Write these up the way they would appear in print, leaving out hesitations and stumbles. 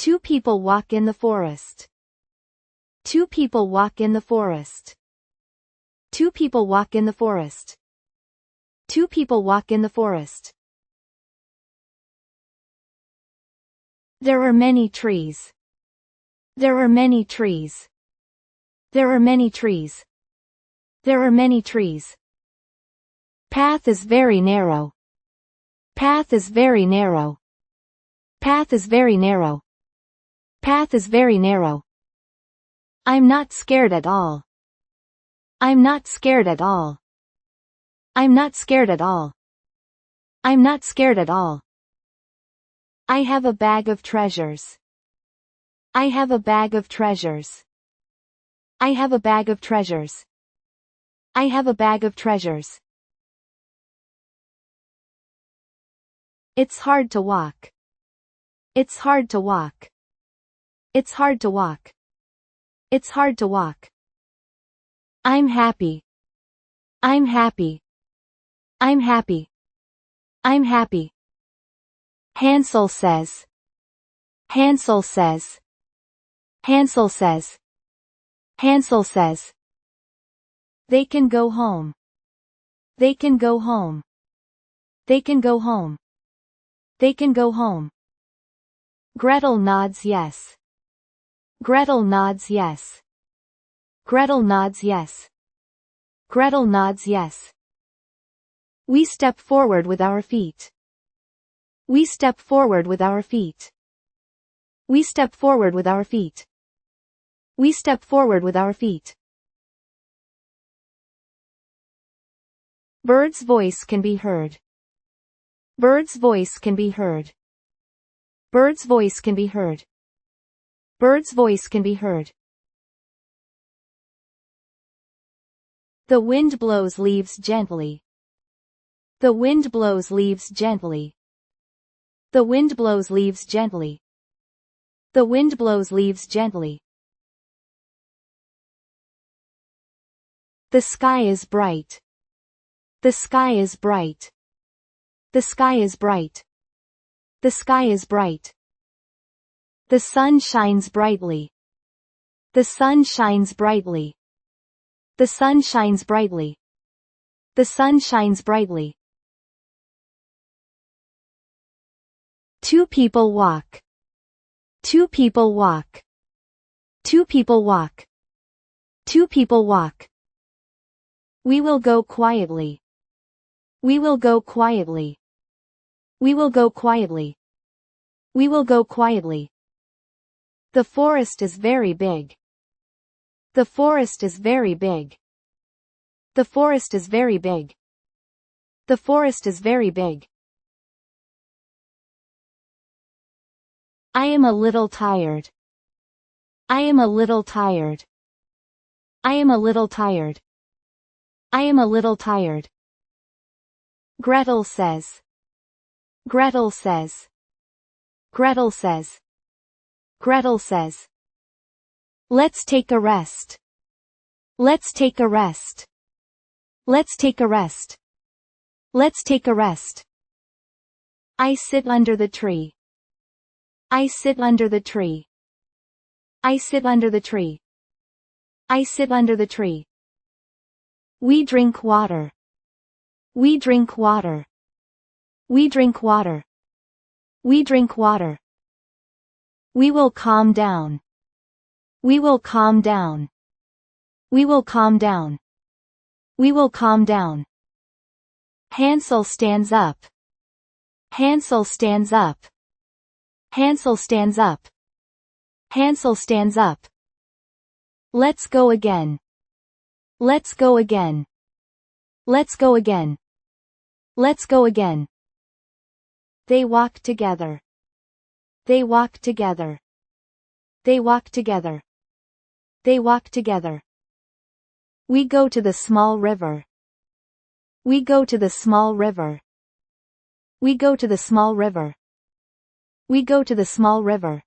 Two people walk in the forest. Two people walk in the forest. Two people walk in the forest. Two people walk in the forest. There are many trees. There are many trees. There are many trees. There are many trees. Path is very narrow. Path is very narrow. Path is very narrow. Path is very narrow. I'm not scared at all. I'm not scared at all. I'm not scared at all. I'm not scared at all. I have a bag of treasures. I have a bag of treasures. I have a bag of treasures. I have a bag of treasures. It's hard to walk. It's hard to walk. It's hard to walk. It's hard to walk. I'm happy. I'm happy. I'm happy. I'm happy. Hansel says. Hansel says. Hansel says. Hansel says. They can go home. They can go home. They can go home. They can go home. Gretel nods yes. Gretel nods yes. Gretel nods yes. Gretel nods yes. We step forward with our feet. We step forward with our feet. We step forward with our feet. We step forward with our feet. Bird's voice can be heard. Bird's voice can be heard. Bird's voice can be heard. Bird's voice can be heard. The wind blows leaves gently. The wind blows leaves gently. The wind blows leaves gently. The wind blows leaves gently. The sky is bright. The sky is bright. The sky is bright. The sky is bright. The sun shines brightly. The sun shines brightly. The sun shines brightly. The sun shines brightly. Two people walk. Two people walk. Two people walk. Two people walk. We will go quietly. We will go quietly. We will go quietly. We will go quietly. The forest is very big. The forest is very big. The forest is very big. The forest is very big. I am a little tired. I am a little tired. I am a little tired. I am a little tired. Gretel says. Gretel says. Gretel says. Gretel says. Let's take a rest. Let's take a rest. Let's take a rest. Let's take a rest. I sit under the tree. I sit under the tree. I sit under the tree. I sit under the tree. We drink water. We drink water. We drink water. We drink water. We will calm down. We will calm down. We will calm down. We will calm down. Hansel stands up. Hansel stands up. Hansel stands up. Hansel stands up. Let's go again. Let's go again. Let's go again. Let's go again. They walk together. They walk together. They walk together. They walk together. We go to the small river. We go to the small river. We go to the small river. We go to the small river.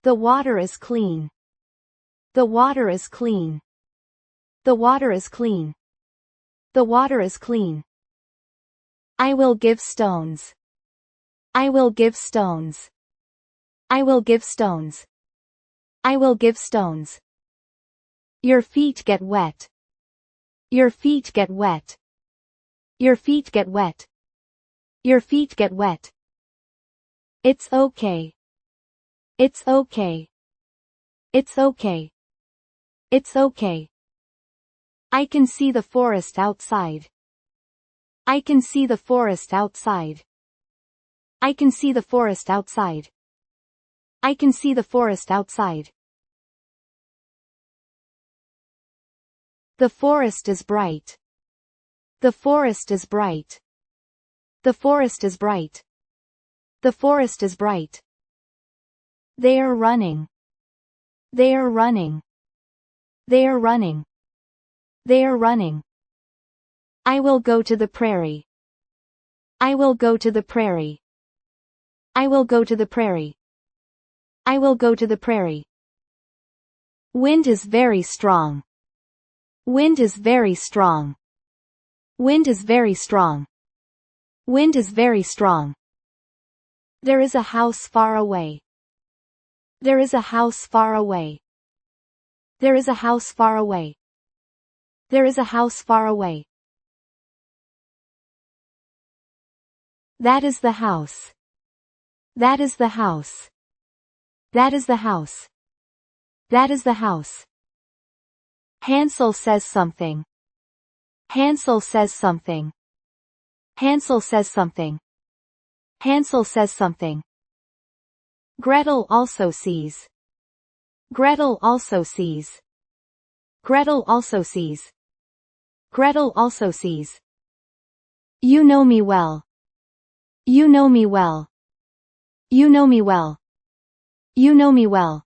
The water is clean. The water is clean. The water is clean. The water is clean. I will give stones. I will give stones. I will give stones. I will give stones. Your feet get wet. Your feet get wet. Your feet get wet. Your feet get wet. It's okay. It's okay. It's okay. It's okay. I can see the forest outside. I can see the forest outside. I can see the forest outside. I can see the forest outside. The forest is bright. The forest is bright. The forest is bright. The forest is bright. They are running. They are running. They are running. They are running. I will go to the prairie. I will go to the prairie. I will go to the prairie. I will go to the prairie. Wind is very strong. Wind is very strong. Wind is very strong. Wind is very strong. There is a house far away. There is a house far away. There is a house far away. There is a house far away. That is the house. That is the house. That is the house. That is the house. Hansel says something. Hansel says something. Hansel says something. Hansel says something. Gretel also sees. Gretel also sees. Gretel also sees. Gretel also sees. You know me well. You know me well. You know me well. You know me well.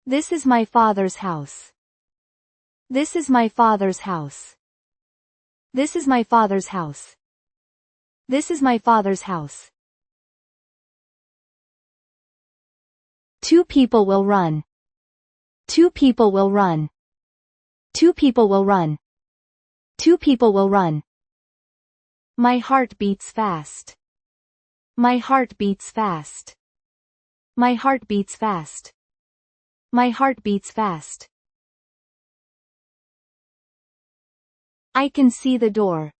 This is my father's house. This is my father's house. This is my father's house. This is my father's house. Two people will run. Two people will run. Two people will run. Two people will run. My heart beats fast. My heart beats fast. My heart beats fast. My heart beats fast. I can see the door.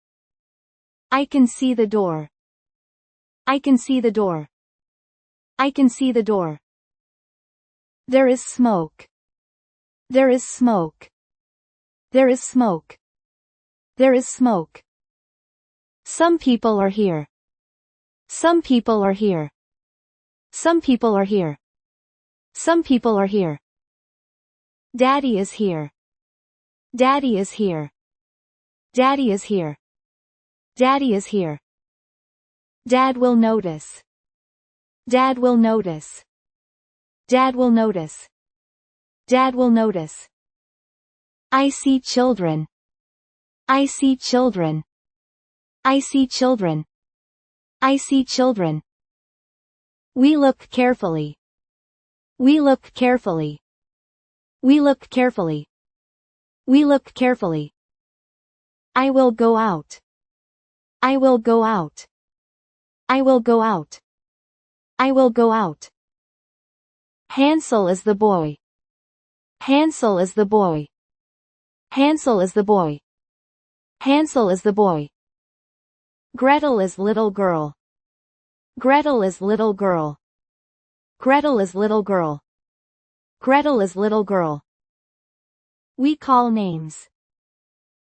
I can see the door. I can see the door. I can see the door. There is smoke. There is smoke. There is smoke. There is smoke. Some people are here. Some people are here. Some people are here. Some people are here. Daddy is here. Daddy is here. Daddy is here. Daddy is here. Dad will notice. Dad will notice. Dad will notice. Dad will notice. I see children. I see children. I see children. I see children. We look carefully. We look carefully. We look carefully. We look carefully. I will go out. I will go out. I will go out. I will go out. Hansel is the boy. Hansel is the boy. Hansel is the boy. Hansel is the boy. Gretel is little girl. Gretel is little girl. Gretel is little girl. Gretel is little girl. We call names.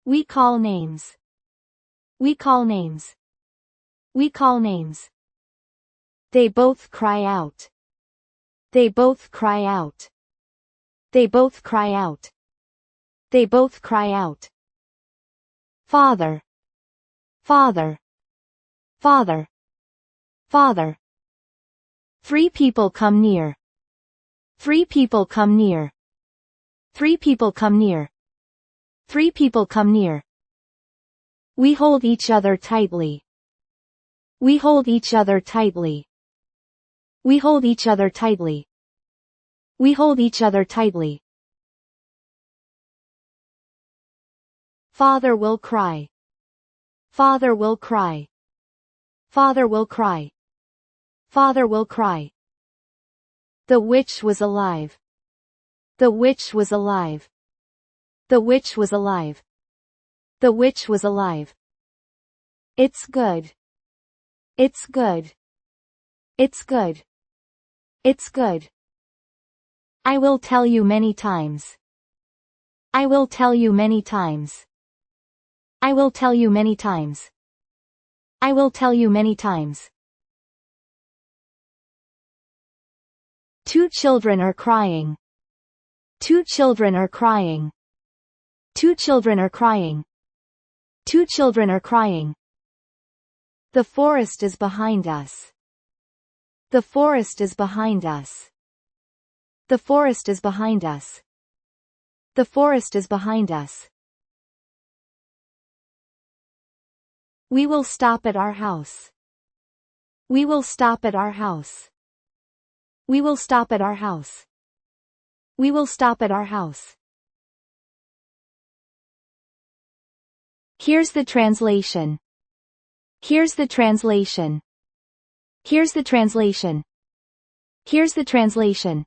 We call names. We call names. We call names. They both cry out. They both cry out. They both cry out. They both cry out. Father. Father. Father. Father. Three people come near. Three people come near. Three people come near. Three people come near. We hold each other tightly. We hold each other tightly. We hold each other tightly. We hold each other tightly. Father will cry. Father will cry. Father will cry. Father will cry. The witch was alive. The witch was alive. The witch was alive. The witch was alive. It's good. It's good. It's good. It's good. I will tell you many times. I will tell you many times. I will tell you many times. I will tell you many times. Two children are crying. Two children are crying. Two children are crying. Two children are crying. The forest is behind us. The forest is behind us. The forest is behind us. The forest is behind us. We will stop at our house. We will stop at our house. We will stop at our house. We will stop at our house. Here's the translation. Here's the translation. Here's the translation. Here's the translation.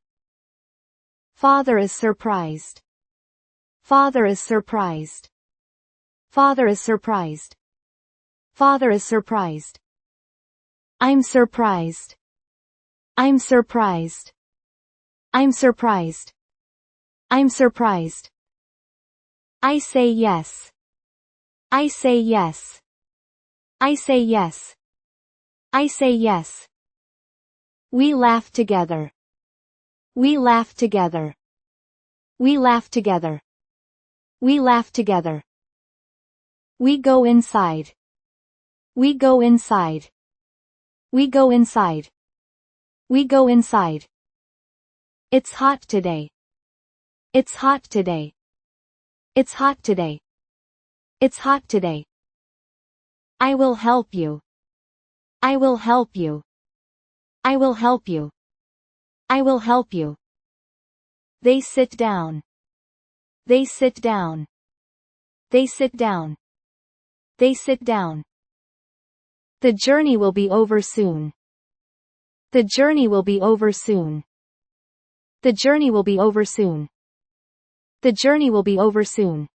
Father is surprised. Father is surprised. Father is surprised. Father is surprised. I'm surprised. I'm surprised. I'm surprised. I'm surprised. I say yes. I say yes. I say yes. I say yes. We laugh together. We laugh together. We laugh together. We laugh together. We go inside. We go inside. We go inside. We go inside. It's hot today. It's hot today. It's hot today. It's hot today. I will help you. I will help you. I will help you. I will help you. They sit down. They sit down. They sit down. They sit down. The journey will be over soon. The journey will be over soon. The journey will be over soon. The journey will be over soon.